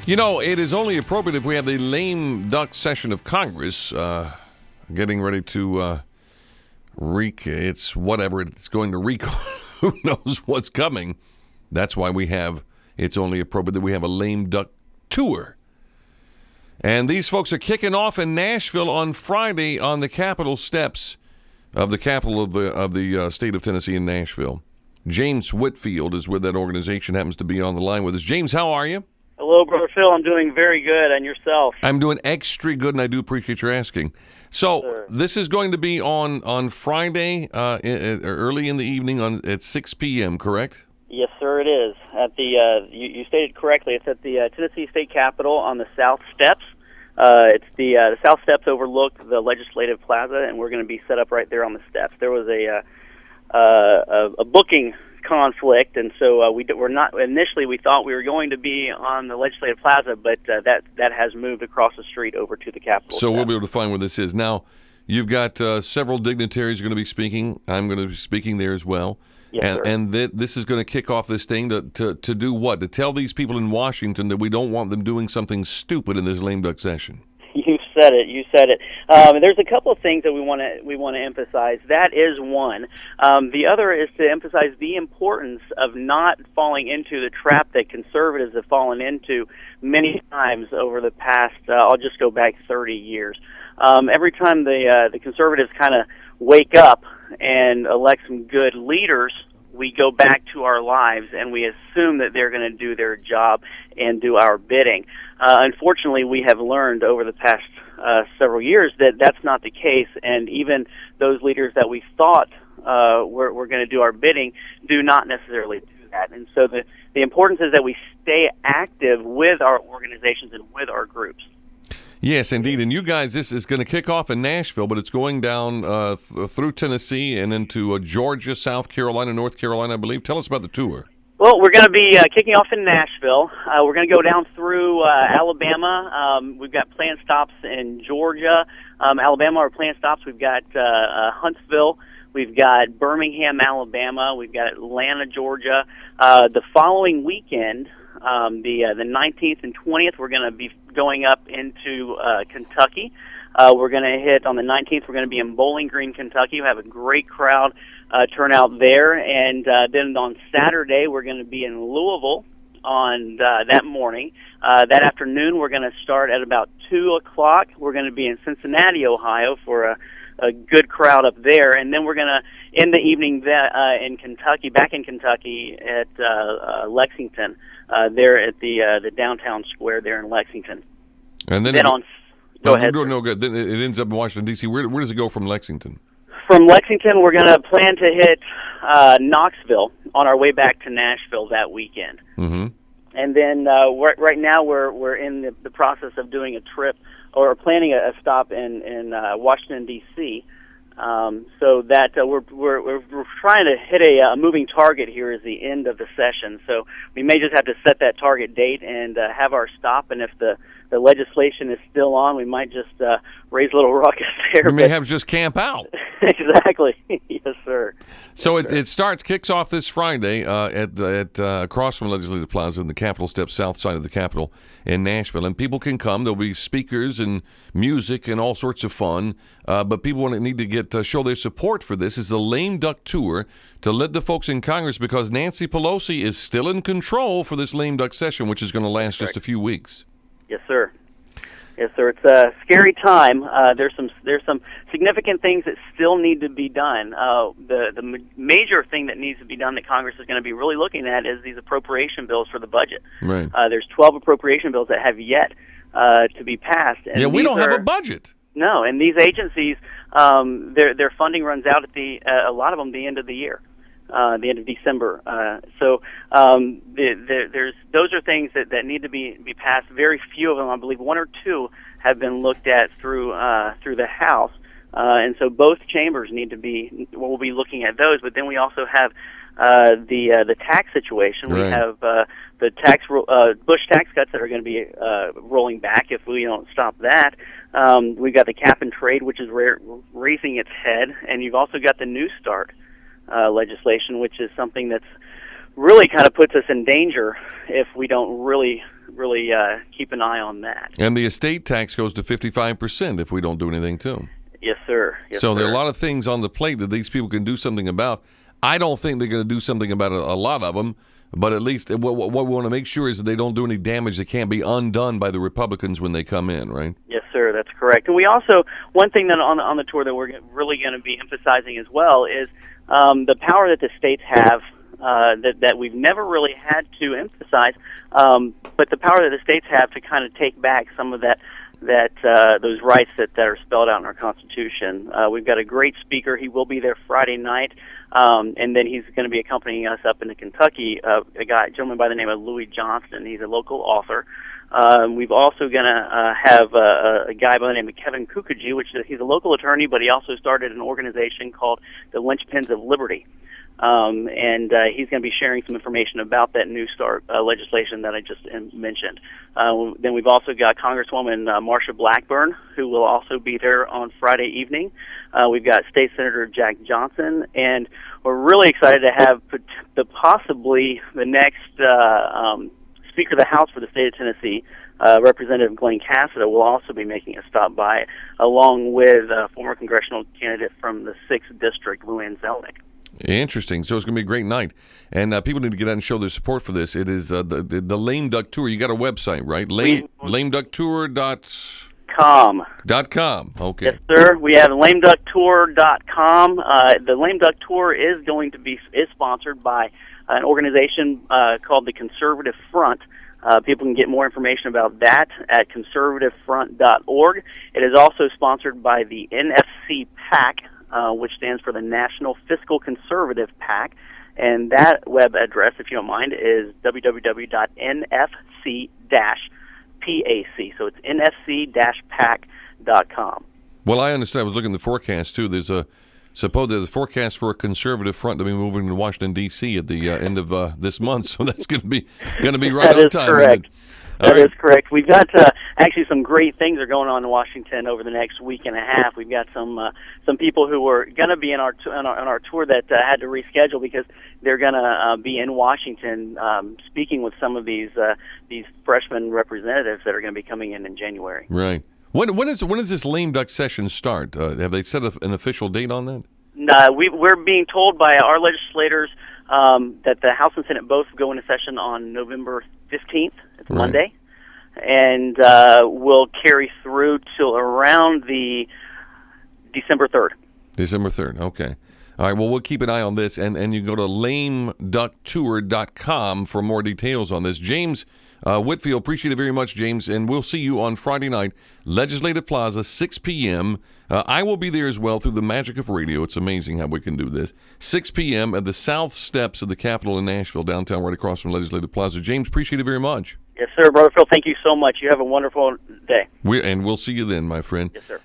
You know, it is only appropriate if we have the lame duck session of Congress getting ready to wreak. It's whatever it's going to wreak. Who knows what's coming? That's why it's only appropriate that we have a lame duck tour. And these folks are kicking off in Nashville on Friday on the Capitol steps of the capital of the state of Tennessee in Nashville. James Whitfield is with that organization, happens to be on the line with us. James, how are you? Hello, Brother Phil. I'm doing very good. And yourself? I'm doing extra good, and I do appreciate your asking. So this is going to be on Friday, early in the evening at 6 p.m., correct? Yes, sir, it is. At the you stated correctly. It's at the Tennessee State Capitol on the South Steps. It's the South Steps overlook the Legislative Plaza, and we're going to be set up right there on the steps. There was a booking conflict, and so we're not. Initially, we thought we were going to be on the Legislative Plaza, but that has moved across the street over to the Capitol. So we'll be able to find where this is. Now, you've got several dignitaries going to be speaking. I'm going to be speaking there as well. Yes, and this is going to kick off this thing to do what? To tell these people in Washington that we don't want them doing something stupid in this lame duck session. You said it. There's a couple of things that we want to emphasize. That is one. The other is to emphasize the importance of not falling into the trap that conservatives have fallen into many times over the past. I'll just go back 30 years. Every time the conservatives kind of wake up and elect some good leaders, we go back to our lives and we assume that they're going to do their job and do our bidding. Unfortunately, we have learned over the past several years that that's not the case, and even those leaders that we thought were going to do our bidding do not necessarily do that. And so the importance is that we stay active with our organizations and with our groups. Yes, indeed. And you guys, this is going to kick off in Nashville, but it's going down through Tennessee and into Georgia, South Carolina, North Carolina, I believe. Tell us about the tour. Well, we're going to be kicking off in Nashville. We're going to go down through Alabama. We've got planned stops in Georgia. Alabama are planned stops. We've got Huntsville. We've got Birmingham, Alabama. We've got Atlanta, Georgia. The following weekend, the 19th and 20th, we're going to be going up into Kentucky. We're going to hit on the 19th. We're going to be in Bowling Green, Kentucky. We have a great crowd turnout there. And then on Saturday, we're going to be in Louisville on that morning. That afternoon, we're going to start at about 2 o'clock. We're going to be in Cincinnati, Ohio for a good crowd up there. And then we're going to end the evening in Kentucky, back in Kentucky at Lexington, there at the downtown square there in Lexington. And then go ahead. No, good. Then it ends up in Washington, D.C. Where does it go from Lexington? From Lexington, we're going to plan to hit Knoxville on our way back to Nashville that weekend. Mm-hmm. And then right now we're in the process of doing a trip or planning a stop in Washington, D.C., so that we're trying to hit a moving target here as the end of the session. So we may just have to set that target date and have our stop. And if the legislation is still on, we might just raise a little ruckus there. We may have just camp out. Exactly. Yes, sir. So it kicks off this Friday at across from Legislative Plaza in the Capitol steps, south side of the Capitol in Nashville, and people can come. There'll be speakers and music and all sorts of fun. But people need to show their support for this. Is the lame duck tour to let the folks in Congress, because Nancy Pelosi is still in control for this lame duck session, which is going to last just a few weeks. Yes, sir. Yes, sir. It's a scary time. There's some significant things that still need to be done. The major thing that needs to be done that Congress is going to be really looking at is these appropriation bills for the budget. Right. There's 12 appropriation bills that have yet to be passed. And we don't have a budget. No, and these agencies, their funding runs out at a lot of them the end of the year. The end of December. Those are things that need to be passed. Very few of them, I believe, one or two have been looked at through the House, and so both chambers we'll be looking at those. But then we also have the tax situation. Right. We have the Bush tax cuts that are going to be rolling back if we don't stop that. We've got the cap and trade, which is raising its head, and you've also got the New Start legislation, which is something that's really kind of puts us in danger if we don't really really keep an eye on that. And the estate tax goes to 55% if we don't do anything too. Yes, sir. Yes, so sir. there are a lot of things on the plate that these people can do something about. I don't think they're going to do something about a lot of them, but at least what we want to make sure is that they don't do any damage that can't be undone by the Republicans when they come in, right? Yes, sir. That's correct. And we also, one thing that on the tour that we're really going to be emphasizing as well is the power that the states have that we've never really had to emphasize, but the power that the states have to kind of take back some of those rights that are spelled out in our Constitution. We've got a great speaker. He will be there Friday night, and then he's going to be accompanying us up into Kentucky, a gentleman by the name of Louis Johnston. He's a local author. We've also going to have a guy by the name of Kevin Kukuji, he's a local attorney, but he also started an organization called the Linchpins of Liberty. And he's going to be sharing some information about that New Start legislation that I just mentioned. Then we've also got Congresswoman Marsha Blackburn, who will also be there on Friday evening. We've got State Senator Jack Johnson, and we're really excited to have possibly the next Speaker of the House for the state of Tennessee, Representative Glenn Cassida, will also be making a stop by, along with former congressional candidate from the 6th District, Luann Zelnick. Interesting. So it's going to be a great night. And people need to get out and show their support for this. It is the Lame Duck Tour. You got a website, right? lameducktour.com. Okay. Yes, sir. We have lameducktour.com. The Lame Duck Tour is sponsored by an organization called the Conservative Front. People can get more information about that at conservativefront.org. It is also sponsored by the NFC PAC, which stands for the National Fiscal Conservative PAC, and that web address, if you don't mind, is www.nfc-pac. So it's nfc-pac.com. Well, I understand. I was looking at the forecast too. There's the forecast for a conservative front to be moving to Washington D.C. at the end of this month. So that's going to be right on time. Correct. That is correct. We've got actually some great things are going on in Washington over the next week and a half. We've got some people who were going to be in our tour that had to reschedule because they're going to be in Washington speaking with some of these freshman representatives that are going to be coming in January. Right. When does this lame duck session start? Have they set an official date on that? No, we're being told by our legislators that the House and Senate both go into session on November 15th. It's right. Monday. And will carry through till around the December 3rd. December 3rd, okay. All right, well, we'll keep an eye on this, and you can go to lameducktour.com for more details on this. James Whitfield, appreciate it very much, James, and we'll see you on Friday night, Legislative Plaza, 6 p.m. I will be there as well through the magic of radio. It's amazing how we can do this. 6 p.m. at the south steps of the Capitol in Nashville, downtown, right across from Legislative Plaza. James, appreciate it very much. Yes, sir, Brother Phil. Thank you so much. You have a wonderful day. We'll see you then, my friend. Yes, sir.